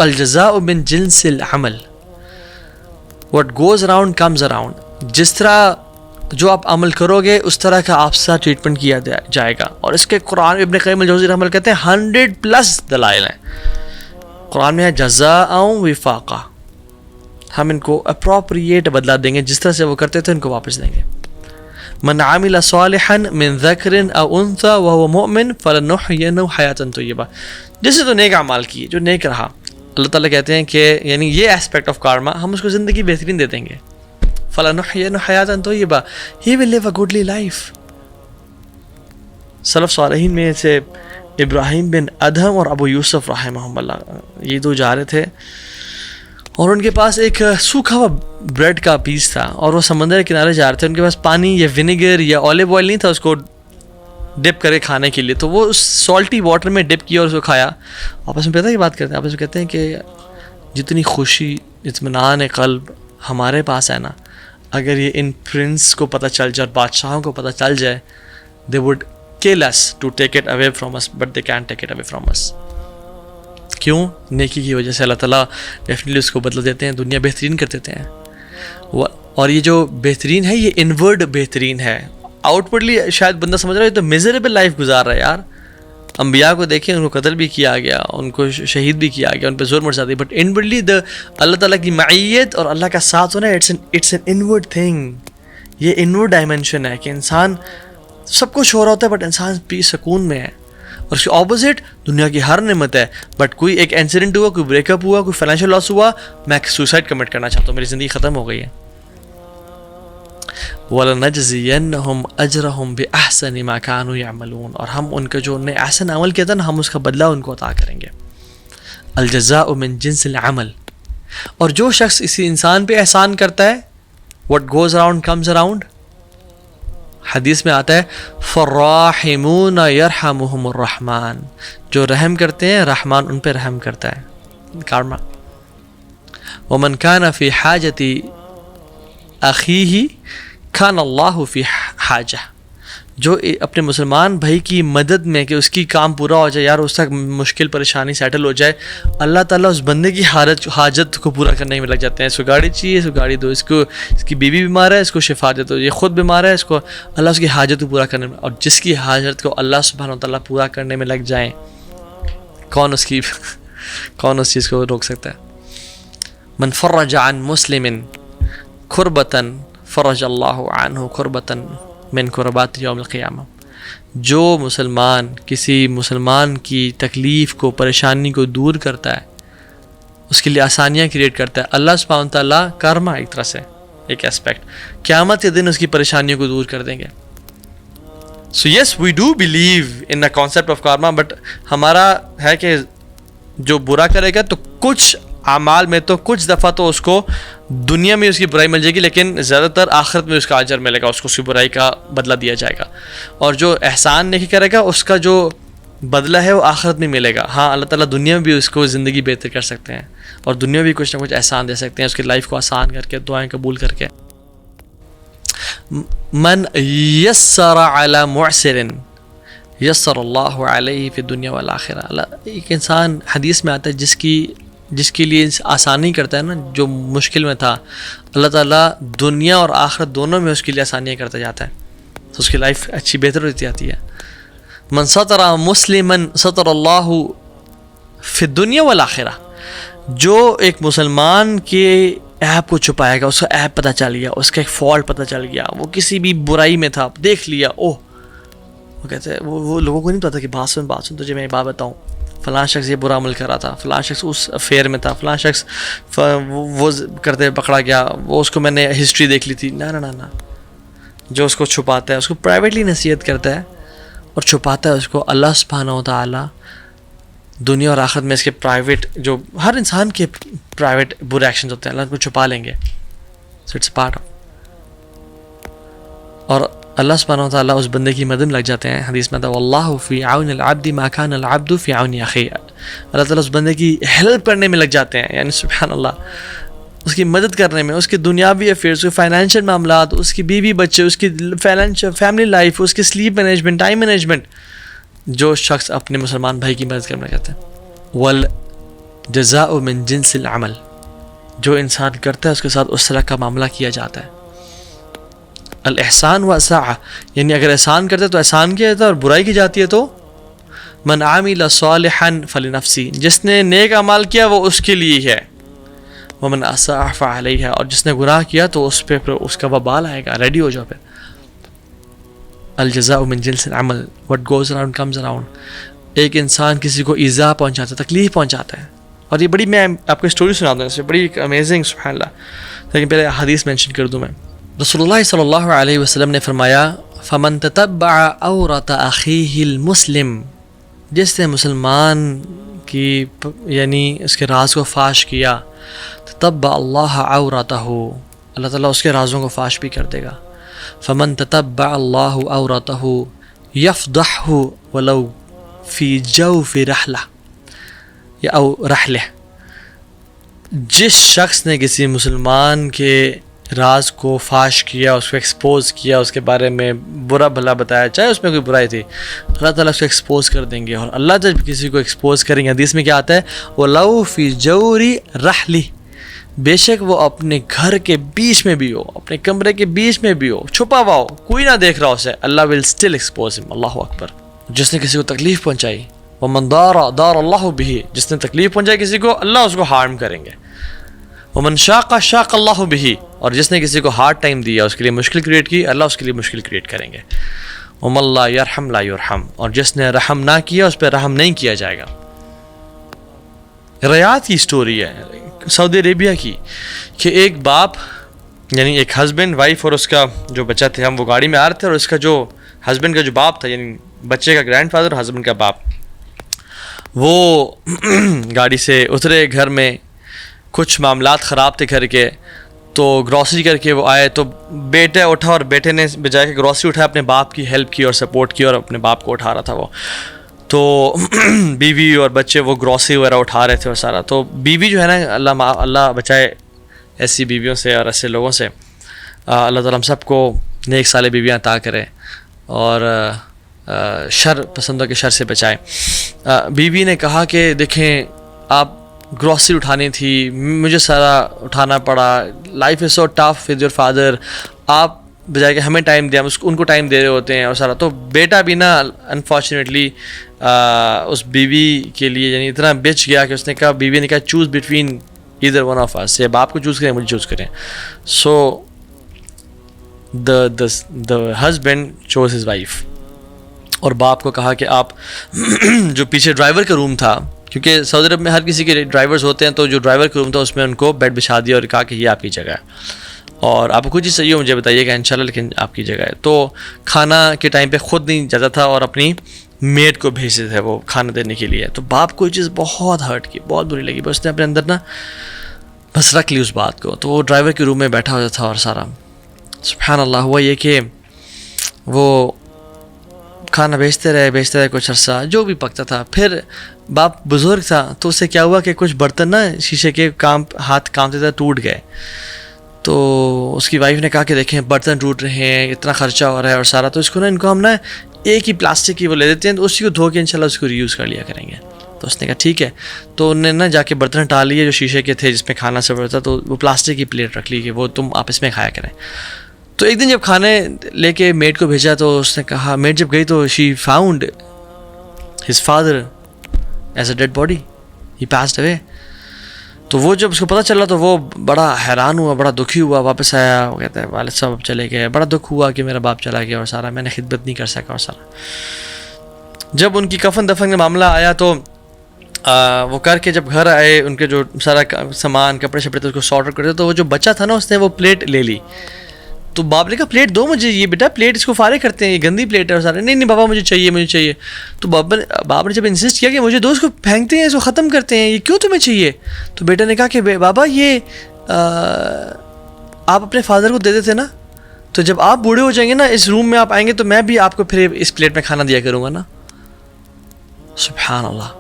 الجزاء من جنس العمل، what goes around comes around. جس طرح جو آپ عمل کرو گے اس طرح کا آپ سے ٹریٹمنٹ کیا جائے گا. اور اس کے قرآن ابن قیم الجوزی رحمہ اللہ کہتے ہیں 100+ دلائل ہیں. قرآن میں ہے جزاء وفاقا، ہم ان کو اپروپریٹ بدلا دیں گے، جس طرح سے وہ کرتے تھے ان کو واپس دیں گے. من عمل صالحا من ذکر او انثى وهو مؤمن فلنحيينه حیاتا طیبہ. جیسے تو نیک اعمال کیے، جو نیک رہا، اللہ تعالیٰ کہتے ہیں کہ یعنی یہ اسپیکٹ آف کارما ہم اس کو زندگی بہترین دے دیں گے. فلنحيينه حیاتا طیبہ، he will live a goodly life. سلف صالحین میں سے ابراہیم بن ادہم اور ابو یوسف رحمہم اللہ، یہ دو جا رہے تھے اور ان کے پاس ایک سوکھا ہوا بریڈ کا پیس تھا اور وہ سمندر کے کنارے جا رہے تھے. ان کے پاس پانی یا ونیگر یا اولیو آئل نہیں تھا اس کو ڈپ کرے کھانے کے لیے، تو وہ اس سالٹی واٹر میں ڈپ کیا اور اس کو کھایا. آپس میں پتہ یہ بات کرتے ہیں، آپس میں کہتے ہیں کہ جتنی خوشی اطمینان قلب ہمارے پاس ہے نا، اگر یہ ان پرنس کو پتہ چل جائے اور بادشاہوں کو پتہ چل جائے، they would kill us to take it away from us but they can't take it away from us. کیوں؟ نیکی کی وجہ سے اللہ تعالیٰ ڈیفینیٹلی اس کو بدلا دیتے ہیں، دنیا بہترین کر دیتے ہیں. اور یہ جو بہترین ہے یہ انورڈ بہترین ہے. آؤٹ ورڈلی شاید بندہ سمجھ رہا ہے یہ تو میزریبل لائف گزار رہا ہے یار. انبیاء کو دیکھیں، ان کو قتل بھی کیا گیا، ان کو شہید بھی کیا گیا، ان پہ ظلم مرزادی، بٹ انورڈلی اللہ تعالیٰ کی معیت اور اللہ کا ساتھ ہونا اٹس این انورڈ تھنگ. یہ انورڈ ڈائمینشن ہے کہ انسان سب کچھ ہو رہا ہوتا ہے بٹ انسان پیس سکون میں ہے. اور اس کے اپوزٹ دنیا کی ہر نعمت ہے بٹ کوئی ایک انسیڈنٹ ہوا، کوئی بریک اپ ہوا، کوئی فائنینشیل لاس ہوا، میں سوسائڈ کمٹ کرنا چاہتا ہوں، میری زندگی ختم ہو گئی ہے. وَلَنَجْزِيَنَّهُمْ أَجْرَهُمْ بِأَحْسَنِ مَا كَانُوا يَعْمَلُونَ. اور ہم ان کا جو انہیں احسن عمل کیا تھا نا، ہم اس کا بدلہ ان کو عطا کریں گے. الجزاء من جنس العمل. اور جو شخص اسی انسان پہ احسان کرتا ہے، what goes around comes around. حدیث میں آتا ہے فَالرَّاحِمُونَ يَرْحَمُهُمُ الرَّحْمَانِ. جو رحم کرتے ہیں رحمان ان پہ رحم کرتا ہے. کارما. وَمَنْ كَانَ فِي حَاجَةِ أَخِيهِ كَانَ اللَّهُ فِي حَاجَةِ. جو اپنے مسلمان بھائی کی مدد میں کہ اس کی کام پورا ہو جائے، یار اس تک مشکل پریشانی سیٹل ہو جائے، اللہ تعالیٰ اس بندے کی حاجت کو پورا کرنے میں لگ جاتے ہیں. اس کو گاڑی چاہیے، اس کو گاڑی دو، اس کی بیوی بیمار ہے، اس کو شفا دے دو، یہ خود بیمار ہے، اس کو اللہ اس کی حاجت کو پورا کرنے میں. اور جس کی حاجت کو اللہ سبحانہ و تعالیٰ پورا کرنے میں لگ جائیں، کون اس چیز کو روک سکتا ہے؟ من فرج عن مسلم کربتاً فرج اللہ عنہ کربتاً من کربات یوم القیامہ. جو مسلمان کسی مسلمان کی تکلیف کو، پریشانی کو دور کرتا ہے، اس کے لیے آسانیاں کریٹ کرتا ہے، اللہ سبحانہ تعالیٰ کارما ایک طرح سے ایک اسپیکٹ قیامت کے دن اس کی پریشانیوں کو دور کر دیں گے. So yes we do believe in the concept of karma, but ہمارا ہے کہ جو برا کرے گا تو کچھ اعمال میں تو کچھ دفعہ تو اس کو دنیا میں اس کی برائی مل جائے گی، لیکن زیادہ تر آخرت میں اس کا اجر ملے گا، اس کو اس کی برائی کا بدلہ دیا جائے گا. اور جو احسان نہیں کرے گا اس کا جو بدلہ ہے وہ آخرت میں ملے گا. ہاں اللہ تعالیٰ دنیا میں بھی اس کو زندگی بہتر کر سکتے ہیں اور دنیا میں بھی کچھ نہ کچھ احسان دے سکتے ہیں، اس کی لائف کو آسان کر کے، دعائیں قبول کر کے. من یسر علی معسر یسر اللہ علیہ فی الدنیا والآخرہ. ایک انسان حدیث میں آتا ہے جس کے لیے آسانی کرتا ہے نا، جو مشکل میں تھا، اللہ تعالیٰ دنیا اور آخرت دونوں میں اس کے لیے آسانیاں کرتا جاتا ہے، تو اس کی لائف اچھی بہتر ہوتی جاتی ہے. من ستر مسلما ستر اللہ فی الدنیا والآخرہ. جو ایک مسلمان کے ایپ کو چھپائے گا، اس کا ایپ پتہ چل گیا، اس کا ایک فالٹ پتہ چل گیا، وہ کسی بھی برائی میں تھا، دیکھ لیا، اوہ وہ کہتے ہیں وہ لوگوں کو نہیں پتا کہ بات سن تجھے میں بات بتاؤں، فلاں شخص یہ برا عمل کر رہا تھا، فلاں شخص اس افیئر میں تھا، فلاں شخص وہ کرتے پکڑا گیا، وہ اس کو میں نے ہسٹری دیکھ لی تھی. نہ جو اس کو چھپاتا ہے، اس کو پرائیویٹلی نصیحت کرتا ہے اور چھپاتا ہے اس کو، اللہ سبحانہ و تعالیٰ دنیا اور آخرت میں اس کے پرائیویٹ، جو ہر انسان کے پرائیویٹ برے ایکشنز ہوتے ہیں، اللہ ان کو چھپا لیں گے. So it's part of. اور اللہ سبحانہ و تعالیٰ اس بندے کی مدد میں لگ جاتے ہیں. حدیث میں تھا واللہ فی عون العبد ما کان العبد فی عون اخیہ. اللہ تعالیٰ اس بندے کی ہیلپ کرنے میں لگ جاتے ہیں، یعنی سبحان اللہ، اس کی مدد کرنے میں، اس کے دنیاوی افیئرس، اس کے فائنینشیل معاملات، اس کی بیوی بچے، اس کی فیملی لائف، اس کی سلیپ مینجمنٹ، ٹائم مینجمنٹ. جو شخص اپنے مسلمان بھائی کی مدد کرنا چاہتے ہیں، جزاء من جنس العمل، جو انسان کرتا ہے اس کے ساتھ اس طرح کا معاملہ کیا جاتا ہے. الاحسان و اساء، یعنی اگر احسان کرتے تو احسان کیا جاتا ہے، اور برائی کی جاتی ہے تو من عامل صالحا فلنفسی، جس نے نیک اعمال کیا وہ اس کے لیے ہے. ومن اساء فعلیہا، اور جس نے گناہ کیا تو اس پہ اس کا وبال آئے گا. ریڈی ہو جاؤ پھر. الجزاء من جنس العمل، what goes around comes around. ایک انسان کسی کو ایذا پہنچاتا ہے، تکلیف پہنچاتا ہے. اور یہ بڑی، میں آپ کو اسٹوری سناتا ہوں اس سے، بڑی امیزنگ، سبحان اللہ. لیکن پہلے حدیث مینشن کر دوں میں. رسول اللہ صلی اللہ علیہ وسلم نے فرمایا فمن تتبع عورت اخیہ المسلم، جس نے مسلمان کی یعنی اس کے راز کو فاش کیا، تتبع اللہ عورتہ، اللہ تعالیٰ اس کے رازوں کو فاش بھی کر دے گا. فمن تتبع اللہ عورتہ یفضحہ ولو فی جوف رحلہ یا او رحلہ، جس شخص نے کسی مسلمان کے راز کو فاش کیا، اس کو ایکسپوز کیا، اس کے بارے میں برا بھلا بتایا، چاہے اس میں کوئی برائی تھی، اللہ تعالیٰ اس کو ایکسپوز کر دیں گے. اور اللہ جب کسی کو ایکسپوز کریں گے، حدیث میں کیا آتا ہے، وَلَوْ فِي جَوْرِ رَحْلِ، بے شک وہ اپنے گھر کے بیچ میں بھی ہو، اپنے کمرے کے بیچ میں بھی ہو، چھپا ہوا ہو، کوئی نہ دیکھ رہا اسے، اللہ ول اسٹل ایکسپوز ہم. اللہ اکبر. جس نے کسی کو تکلیف پہنچائی، وَمَنْ دَارَ دَارَ اللَّهُ بِهِ، جس نے تکلیف پہنچائی کسی کو، اللہ اس کو ہارم کریں گے. وَمَنْ شَاقَ شَاقَ اللَّهُ بِهِ، اور جس نے کسی کو ہارڈ ٹائم دیا، اس کے لیے مشکل کریٹ کی، اللہ اس کے لیے مشکل کریٹ کریں گے. وَمَنْ لَا يَرْحَمْ لَا يُرْحَمْ، اور جس نے رحم نہ کیا اس پہ رحم نہیں کیا جائے گا. ریاض کی سٹوری ہے سعودی عربیہ کی، کہ ایک باپ یعنی ایک ہسبینڈ، وائف اور اس کا جو بچہ تھے، ہم وہ گاڑی میں آ رہے تھے، اور اس کا جو ہسبینڈ کا جو باپ تھا، یعنی بچے کا گرینڈ فادر اور ہسبینڈ کا باپ، وہ گاڑی سے اترے. گھر میں کچھ معاملات خراب تھے گھر کے، تو گروسری کر کے وہ آئے، تو بیٹا اٹھا، اور بیٹے نے بجائے کہ گروسری اٹھایا اپنے باپ کی ہیلپ کی اور سپورٹ کی، اور اپنے باپ کو اٹھا رہا تھا وہ. تو بیوی اور بچے وہ گروسری وغیرہ اٹھا رہے تھے اور سارا. تو بیوی جو ہے نا، اللہ بچائے ایسی بیویوں سے اور ایسے لوگوں سے. اللہ تعالیٰ ہم سب کو نیک صالح بیویاں عطا کرے اور شر پسندوں کے شر سے بچائے. بیوی نے کہا کہ دیکھیں آپ گروسری اٹھانی تھی، مجھے سارا اٹھانا پڑا، life is so tough with your father, آپ بجائے کہ ہمیں ٹائم دیا ان کو ٹائم دے رہے ہوتے ہیں اور سارا. تو بیٹا بھی نا انفارچونیٹلی اس بیوی کے لیے یعنی اتنا بچ گیا کہ اس نے کہا، بیوی نے کہا choose between either one of us, یا باپ کو چوز کریں مجھے چوز کریں. So the husband choose his wife, اور باپ کو کہا کہ آپ جو پیچھے ڈرائیور کا روم تھا، کیونکہ سعودی عرب میں ہر کسی کے ڈرائیورز ہوتے ہیں، تو جو ڈرائیور کا روم تھا اس میں ان کو بیڈ بچھا دیا اور کہا کہ یہ آپ کی جگہ ہے، اور آپ کو کچھ چیز چاہیے مجھے بتائیے گا انشاءاللہ، لیکن آپ کی جگہ ہے. تو کھانا کے ٹائم پہ خود نہیں جاتا تھا اور اپنی میڈ کو بھیجتے تھے وہ کھانا دینے کے لیے. تو باپ کو یہ چیز بہت ہرٹ کی، بہت بری لگی، بس نے اپنے اندر نا بس رکھ لی اس بات کو. تو وہ ڈرائیور کے روم میں بیٹھا ہوا تھا اور سارا. سبحان اللہ. ہوا یہ کہ وہ کھانا بیچتے رہے کچھ عرصہ، جو بھی پکتا تھا. پھر باپ بزرگ تھا تو اس سے کیا ہوا کہ کچھ برتن نا شیشے کے ہاتھ کامتے تھے ٹوٹ گئے. تو اس کی وائف نے کہا کہ دیکھیں برتن ٹوٹ رہے ہیں، اتنا خرچہ ہو رہا ہے اور سارا، تو اس کو نا ان کو ہم نا ایک ہی پلاسٹک کی وہ لے دیتے ہیں، تو اسی کو دھو کے انشاءاللہ اس کو ری یوز کر لیا کریں گے. تو اس نے کہا ٹھیک ہے. تو انہوں نے نا جا کے برتن ہٹا لیے جو شیشے کے تھے جس میں کھانا سب رہتا، تو وہ پلاسٹک کی پلیٹ رکھ لی کہ وہ تم آپس میں کھایا کریں. تو ایک دن جب کھانے لے کے میڈ کو بھیجا تو اس نے کہا، میڈ جب گئی تو she found his father as a dead body, he passed away. تو وہ جب اس کو پتہ چلا تو وہ بڑا حیران ہوا، بڑا دکھی ہوا. واپس آیا، وہ کہتا ہے والد صاحب چلے گئے، بڑا دکھ ہوا کہ میرا باپ چلا گیا اور سارا، میں نے خدمت نہیں کر سکا اور سارا. جب ان کی کفن دفن کا معاملہ آیا تو وہ کر کے جب گھر آئے، ان کے جو سارا سامان کپڑے شپڑے تھے اس کو سارٹ کرتے، تو وہ جو بچہ تھا نا اس نے وہ پلیٹ لے لی. تو باپ نے کہا پلیٹ دو مجھے، یہ بیٹا پلیٹ اس کو فارغ کرتے ہیں، یہ گندی پلیٹ ہے اور سارے. نہیں بابا مجھے چاہیے. تو باپ نے جب انسسٹ کیا کہ مجھے دو، اس کو پھینکتے ہیں، اس کو ختم کرتے ہیں، یہ کیوں تمہیں چاہیے؟ تو بیٹا نے کہا کہ بابا یہ آپ اپنے فادر کو دے دیتے نا، تو جب آپ بوڑھے ہو جائیں گے نا، اس روم میں آپ آئیں گے تو میں بھی آپ کو پھر اس پلیٹ میں کھانا دیا کروں گا نا. سبحان اللہ.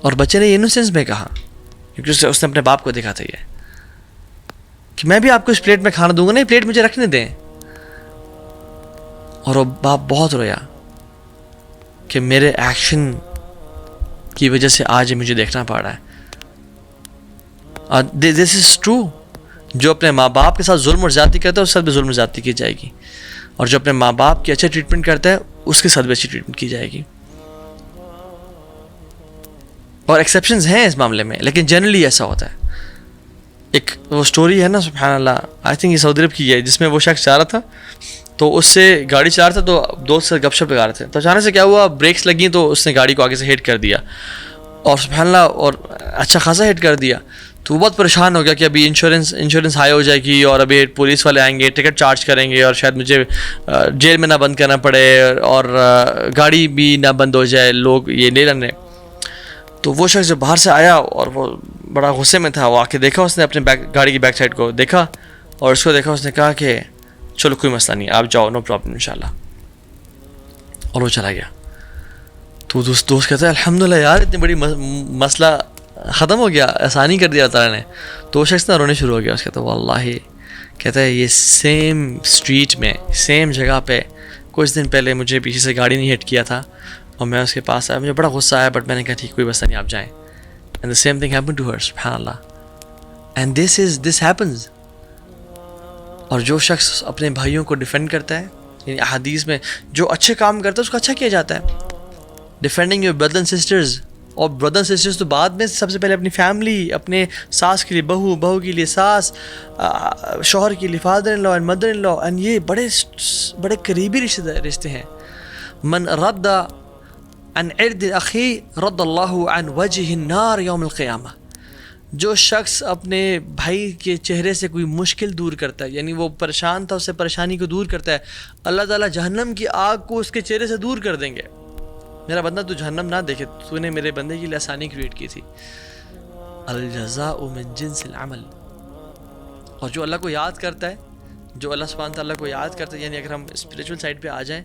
اور بچے نے انوسینس میں کہا، کیونکہ اس نے اپنے باپ کو دیکھا تھا یہ کہ میں بھی آپ کو اس پلیٹ میں کھانا دوں گا، نہیں پلیٹ مجھے رکھنے دیں. اور وہ باپ بہت رویا کہ میرے ایکشن کی وجہ سے آج مجھے دیکھنا پڑ رہا ہے. دس از ٹرو. جو اپنے ماں باپ کے ساتھ ظلم اور زیادتی کرتا ہے اس کے ساتھ بھی ظلم اور زیادتی کی جائے گی, اور جو اپنے ماں باپ کی اچھا ٹریٹمنٹ کرتا ہے اس کے ساتھ بھی اچھی ٹریٹمنٹ کی جائے گی. اور ایکسیپشنز ہیں اس معاملے میں, لیکن جنرلی ایسا ہوتا ہے. ایک وہ سٹوری ہے نا, سبحان اللہ, آئی تھنک یہ سعودی عرب کی ہے, جس میں وہ شخص جا رہا تھا تو اس سے گاڑی چلا رہا تھا, تو دوست سے گپ شپ لگا رہے تھے, تو اچانک سے کیا ہوا, بریکس لگیں تو اس نے گاڑی کو آگے سے ہٹ کر دیا, اور سبحان اللہ, اور اچھا خاصا ہٹ کر دیا. تو وہ بہت پریشان ہو گیا کہ ابھی انشورنس ہائی ہو جائے گی, اور ابھی پولیس والے آئیں گے, ٹکٹ چارج کریں گے, اور شاید مجھے جیل میں نہ بند کرنا پڑے, اور گاڑی بھی نہ بند ہو جائے, لوگ یہ نہیں رہنے. تو وہ شخص جو باہر سے آیا اور وہ بڑا غصے میں تھا, وہ آ کے دیکھا, اس نے اپنے گاڑی کی بیک سائڈ کو دیکھا, اور اس کو دیکھا, اس نے کہا کہ چلو کوئی مسئلہ نہیں, آپ جاؤ, نو پرابلم انشاءاللہ, اور وہ چلا گیا. تو دوست کہتا ہے الحمدللہ یار, اتنی بڑی مسئلہ ختم ہو گیا, آسانی کر دیا تعالیٰ نے. تو وہ شخص نہ رونے شروع ہو گیا. اس کہتا ہے واللہ, کہتا ہے یہ سیم اسٹریٹ میں, سیم جگہ پہ کچھ دن پہلے مجھے پیچھے سے گاڑی نہیں ہٹ کیا تھا, اور میں اس کے پاس آیا, مجھے بڑا غصہ آیا, بٹ میں نے کہا ٹھیک کوئی مسئلہ نہیں, آپ جائیں. And the same thing happen to her, سبحان اللہ. And this happens. اور جو شخص اپنے بھائیوں کو ڈیفینڈ کرتا ہے, یعنی احادیث میں جو اچھے کام کرتا ہے اس کو اچھا کیا جاتا ہے. Defending your brother and sisters, اور بردر اینڈ سسٹرز تو بعد میں, سب سے پہلے اپنی فیملی, اپنے ساس کے لیے بہو, بہو کے لیے ساس, شوہر کے لیے father in law and mother in law, and یہ بڑے قریبی رشتے ہیں. من رد عن عرض اخی رد اللہ عن وجہ النار یوم القیامہ. جو شخص اپنے بھائی کے چہرے سے کوئی مشکل دور کرتا ہے, یعنی وہ پریشان تھا, اس سے پریشانی کو دور کرتا ہے, اللہ تعالیٰ جہنم کی آگ کو اس کے چہرے سے دور کر دیں گے. میرا بندہ تو جہنم نہ دیکھے, تو نے میرے بندے کے لیے آسانی کریٹ کی تھی. الجزاء من جنس العمل. اور جو اللہ کو یاد کرتا ہے, جو اللہ سبحانہ تعالیٰ کو یاد کرتا ہے, یعنی اگر ہم اسپریچول سائڈ پہ آ جائیں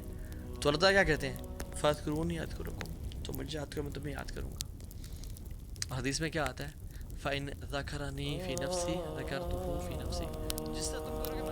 تو اللہ تعالیٰ کیا کہتے ہیں, فاذکرونی اذکرکم, تو مجھے یاد کرو میں تمہیں یاد کروں گا. حدیث میں کیا آتا ہے, فإن ذکرنی فی نفسی ذکرتہ فی نفسی, جس سے تم کرو گے